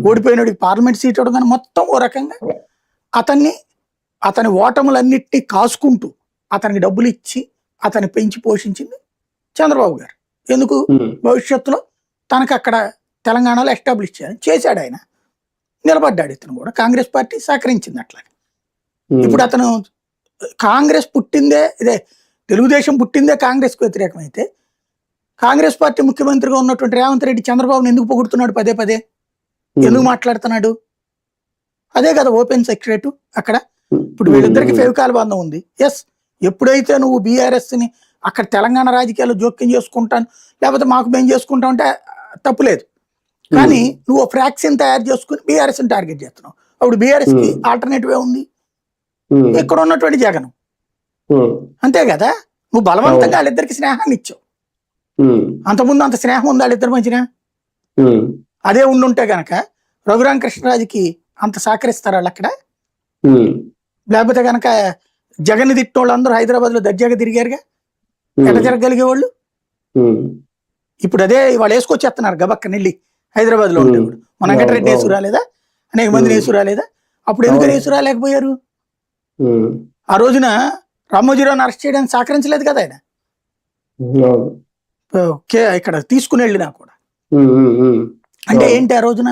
ఓడిపోయినోడికి parliament seat ఇవ్వడం కానీ మొత్తం ఓ రకంగా అతని ఓటములన్నిటినీ కాసుకుంటూ అతనికి డబ్బులు ఇచ్చి అతన్ని పెంచి పోషించింది చంద్రబాబు గారు. ఎందుకు? భవిష్యత్తులో తనకు అక్కడ తెలంగాణలో ఎస్టాబ్లిష్ చేయాలని చేశాడు ఆయన. నిలబడ్డాడు ఇతను కూడా. కాంగ్రెస్ పార్టీ సహకరించింది అట్లా. ఇప్పుడు అతను కాంగ్రెస్ పుట్టిందే ఇదే, తెలుగుదేశం పుట్టిందే కాంగ్రెస్కు వ్యతిరేకమైతే కాంగ్రెస్ పార్టీ ముఖ్యమంత్రిగా ఉన్నటువంటి రేవంత్ రెడ్డి చంద్రబాబుని ఎందుకు పొగుడుతున్నాడు పదే పదే? ఎందుకు మాట్లాడుతున్నాడు? అదే కదా ఓపెన్ సెక్రెట్ అక్కడ. ఇప్పుడు వీళ్ళిద్దరికి ఫేవికాల్ బంధం ఉంది. ఎస్, ఎప్పుడైతే నువ్వు బీఆర్ఎస్ని అక్కడ తెలంగాణ రాజకీయాల్లో జోక్యం చేసుకుంటాను లేకపోతే మాకు మేము చేసుకుంటాం అంటే తప్పులేదు. కానీ నువ్వు ఫ్రాక్షన్ తయారు చేసుకుని బీఆర్ఎస్ని టార్గెట్ చేస్తున్నావు. అప్పుడు బీఆర్ఎస్కి ఆల్టర్నేటివ్ ఉంది, ఇక్కడ ఉన్నటువంటి జగన్. అంతే కదా, నువ్వు బలవంతంగా వాళ్ళిద్దరికి స్నేహాన్ని ఇచ్చావు. అంతకుముందు అంత స్నేహం ఉంది వాళ్ళిద్దరి మధ్యన? అదే ఉండుంటే గనక రఘురామకృష్ణరాజుకి అంత సహకరిస్తారు వాళ్ళు అక్కడ. లేకపోతే కనుక జగన్ తిట్టిన వాళ్ళు అందరూ హైదరాబాద్ లో దర్జాగా తిరిగారుగా, ఎట్లా జరగలిగే వాళ్ళు? ఇప్పుడు అదే వాళ్ళు వేసుకొచ్చేస్తున్నారు గబక్కని వెళ్ళి హైదరాబాద్ లో ఉంటే. మన వెంకటరెడ్డి వేసు రాలేదా, అనేక మందిని వేసు రాలేదా? అప్పుడు ఎందుకని వేసు రాలేకపోయారు? ఆ రోజున రామోజీరావుని అరెస్ట్ చేయడానికి సహకరించలేదు కదా ఆయన. ఇక్కడ తీసుకుని వెళ్ళినా కూడా. అంటే ఏంటి ఆ రోజున